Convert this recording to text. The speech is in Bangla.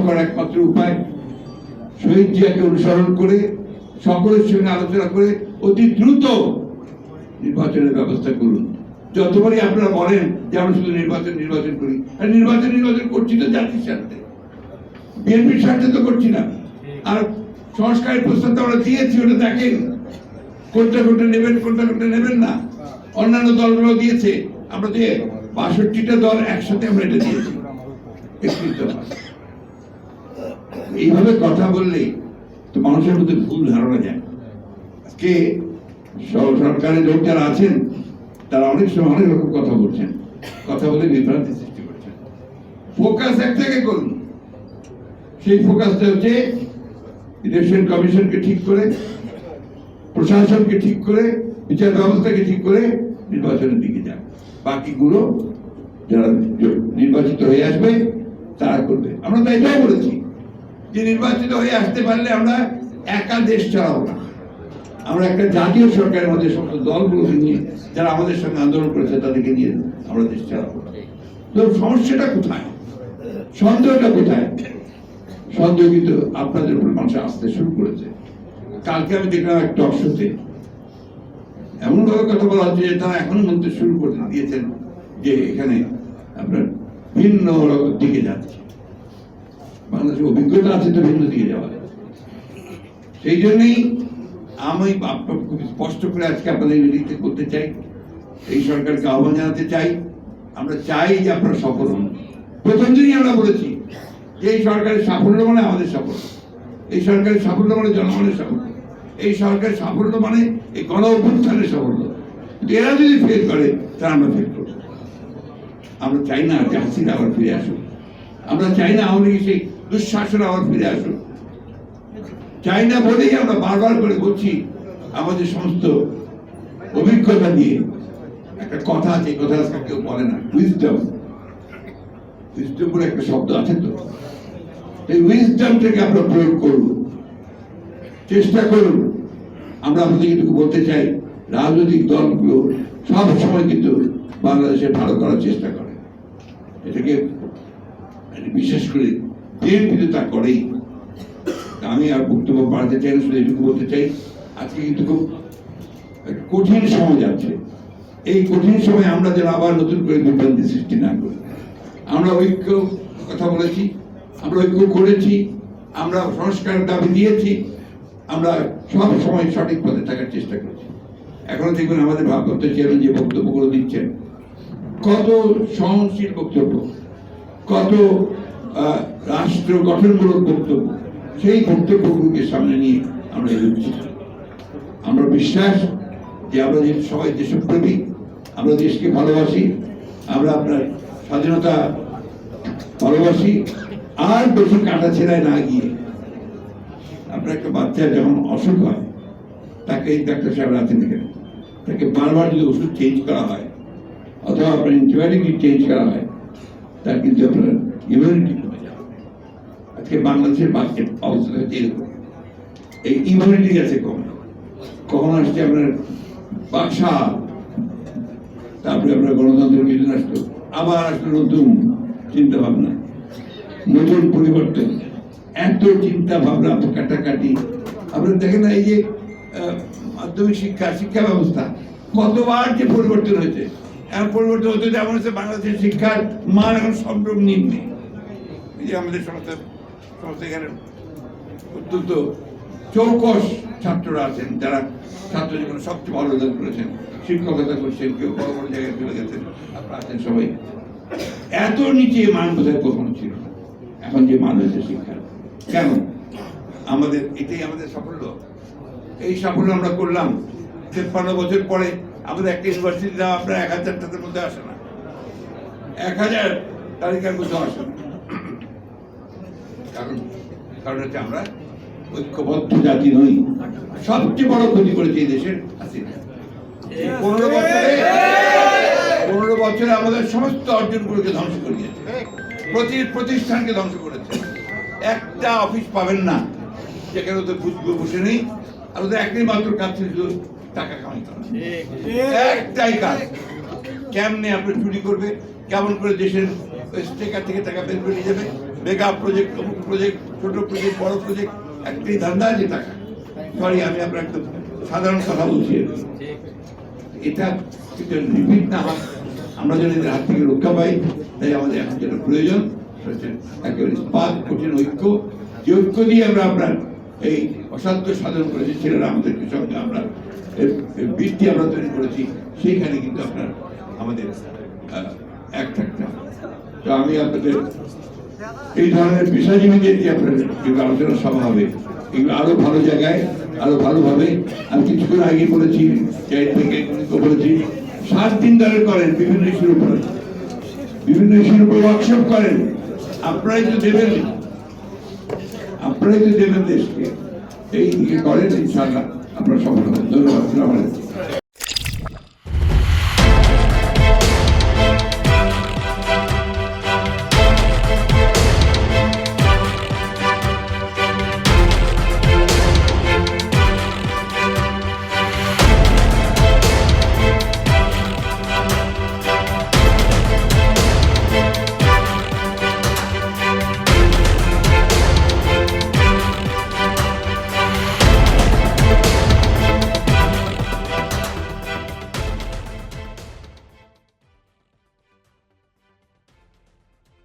করার একমাত্র উপায় শহীদ জিয়াকে অনুসরণ করে সকলের সঙ্গে আলোচনা করে অতি দ্রুত নির্বাচনের ব্যবস্থা করুন। যতবারই আপনারা বলেন যে আমরা শুধু নির্বাচন করি, আর নির্বাচন করছি তো জাতির স্বার্থে, বিএনপির স্বার্থে তো করছি না। আর সংস্কারের প্রস্তাব তো আমরা দিয়েছি, ওটা দেখেন কোনটা নেবেন কোনটা নেবেন না। অন্যান্য দলগুলো দিয়েছে, আমরা যে ৬২টা দল একসাথে আমরা এটা দিয়েছি। এইভাবে কথা বললে তো মানুষের মধ্যে ভুল ধারণা যায়। আজকে সরকারের লোক যারা আছেন তারা অনেক সময় অনেক রকম কথা বলছেন, কথা বলে বিভ্রান্তি সৃষ্টি করছেন। ফোকাস এক জায়গায় করুন। সেই ফোকাসটা হচ্ছে ইলেকশন কমিশনকে ঠিক করে, প্রশাসনকে ঠিক করে, বিচার ব্যবস্থাকে ঠিক করে নির্বাচনের দিকে যান। বাকিগুলো যারা নির্বাচিত হয়ে আসবে তারা করবে। আমরা তো এটাও বলেছি যে নির্বাচিত হয়ে আসতে পারলে আমরা একা দেশ চালাবো না, আমরা একটা জাতীয় সরকারের মধ্যে সমস্ত দলগুলোকে নিয়ে যারা আমাদের সঙ্গে আন্দোলন করেছে তাদেরকে নিয়ে আমরা দেশ চালাবো। তো সমস্যাটা কোথায়, সন্দেহটা কোথায়? সন্দেহ কিন্তু আপনাদের উপর মানুষ আসতে শুরু করেছে। কালকে আমি দেখলাম একটা টক শোতে এমন ভাবে কথা বলা হচ্ছে যে তারা এখন বলতে শুরু করে দিয়েছেন যে এখানে আপনার ভিন্ন দিকে যাচ্ছে। বাংলাদেশের অভিজ্ঞতা আছে তো ভিন্ন দিকে যাওয়া। সেই জন্যই আমি খুব স্পষ্ট করে আজকে আপনাদের মিলিত করতে চাই, এই সরকারকে আহ্বান জানাতে চাই। আমরা চাই যে আপনারা সফল হন। প্রথম দিনই আমরা বলেছি যে এই সরকারের সাফল্য মানে আমাদের সাফল্য, এই সরকারের সাফল্য মানে জনগণের সাফল্য, এই সরকারের সাফল্য মানে এই গণ অভ্যুত্থানের সাফল্য। এরা যদি ফেল করে তাহলে আমরা ফেল করবো। আমরা চাই না যে হাসিনা আবার ফিরে আসুক, আমরা চাই না আওয়ামী লীগ সেই দুঃশাসন আবার ফিরে আসুক, চাই না বলেই আমরা বারবার করে বলছি। আমাদের সমস্ত অভিজ্ঞতা দিয়ে একটা কথা আছে, কথা আজকে কেউ বলে না, উইজডম বলে একটা শব্দ আছে। তো এই উইজডমটাকে আমরা প্রয়োগ করব, চেষ্টা করুন। আমরা আপনাদের কিন্তু বলতে চাই, রাজনৈতিক দলগুলো সব সময় কিন্তু বাংলাদেশে ভালো করার চেষ্টা করে, এটাকে বিশেষ করে বিএনপি তা করেই। আমি আর বক্তব্য বাড়াতে চাই না, শুধু এটুকু বলতে চাই আজকে কিন্তু খুব কঠিন সময় যাচ্ছে। এই কঠিন সময় আমরা যেন আবার নতুন করে বিভ্রান্তি সৃষ্টি না করি। আমরা ঐক্য কথা বলেছি, আমরা ঐক্য করেছি, আমরা সংস্কারের দাবি দিয়েছি, আমরা সব সময় সঠিক পথে থাকার চেষ্টা করেছি। এখনো দেখবেন আমাদের ভারপ্রাপ্ত চেয়ারম্যান যে বক্তব্যগুলো দিচ্ছেন, কত সহনশীল বক্তব্য, কত রাষ্ট্র গঠনমূলক বক্তব্য, সেই বক্তব্যগুলোকে সামনে নিয়ে আমরা এগোচ্ছি। আমরা বিশ্বাস যে আমরা যে সবাই দেশপ্রেমী, আমরা দেশকে ভালোবাসি, আমরা আপনার স্বাধীনতা ভালোবাসি। আর বেশি কাটা ছেড়ায় না গিয়ে আপনার একটা বাচ্চা যখন অসুখ হয়, তাকে ডাক্তার সাহেব আছেন এখানে, তাকে বারবার যদি ওষুধ চেঞ্জ করা হয় অথবা আপনার অ্যান্টিবায়োটিক চেঞ্জ করা হয়, তার কিন্তু আপনার ইমিউনিটি কমে যাবে। আজকে বাংলাদেশের বাচ্চার অবস্থা হচ্ছে এরকম, এই ইমিউনিটি গেছে কম। কখন আসছে আপনার বাক্সা, তারপরে আপনার গণতন্ত্রের বিধান আসলো, আবার আসলো নতুন চিন্তা ভাবনা, নতুন পরিবর্তন, এত চিন্তা ভাবনা কাটাকাটি। আপনারা দেখেন না এই যে মাধ্যমিক শিক্ষা ব্যবস্থা কতবার যে পরিবর্তন হয়েছে। এখন পরিবর্তন হতে যেমন হচ্ছে বাংলাদেশের শিক্ষার মান এখন সম্ভ্রম নিম্নে। এই যে আমাদের সমস্ত এখানে অত্যন্ত চৌকস ছাত্ররা আছেন, যারা ছাত্র জীবনে সবচেয়ে ভালো রেজাল্ট করেছেন, শিক্ষকতা করছেন, কেউ বড় বড় জায়গায় চলে গেছেন, আপনারা আছেন সবাই। এত নিচে মান বোধহয় কখনো ছিল না, এখন যে মান হয়েছে শিক্ষার। কেন? আমাদের এটাই আমাদের সাফল্য। এই সাফল্য আমরা করলাম। ৫৩ বছর পরে আমাদের একটা ইউনিভার্সিটি আপনার ১০০০টার মধ্যে আসে না, ১০০০ তালিকার মধ্যে আসে না। কারণ হচ্ছে আমরা ঐক্যবদ্ধ জাতি নই। সবচেয়ে বড় ক্ষতি করেছে এই দেশের হাসিনা। ১৫ বছরে আমাদের সমস্ত অর্জনগুলোকে ধ্বংস করিয়েছে, প্রতিষ্ঠানকে ধ্বংস করেছে। একটা অফিস পাবেন না যেখানে ওদের বসে নেই, আর ওদের একটাই মাত্র কাজ ছিল টাকা কামাই করা। একটাই কাজ, কেমনে আপনি চুরি করবে, কেমন করে দেশের স্টেকার থেকে টাকা বের করে নিয়ে যাবে, মেগা প্রজেক্ট, অমুক প্রজেক্ট, ছোট প্রজেক্ট, বড় প্রজেক্ট, একটাই ধান্দা আছে টাকা। সরি, আমি আপনার একদম সাধারণ কথা বলছি। এটা রিপিট না হয়, আমরা যেন এদের হাত থেকে রক্ষা পাই। তাই আমাদের এখন যেটা প্রয়োজন একেবারে ইস্পাত কঠিন ঐক্য, যে ঐক্য দিয়ে আমরা আপনার এই অসাধ্য সাধন করেছি, ছেলেরা আমাদেরকে সঙ্গে আমরা বৃত্তি আমরা তৈরি করেছি, সেইখানে কিন্তু আপনার আমাদের এক থাকতে হবে। তো আমি আপনাদের এই ধরনের পেশাজীবীদের যে আপনার আলোচনা সভা হবে, এগুলো আরো ভালো জায়গায়, আরো ভালোভাবে। আমি কিছুক্ষণ আগে বলেছি, বলেছি 7 দিন ধরে করেন, বিভিন্ন ইস্যুর উপরে ওয়ার্কশপ করেন। আপনারাই তো দেবেন দেশকে, এই দিকে করেন, ইনশাআল্লাহ আপনারা সফল হবেন। ধন্যবাদ।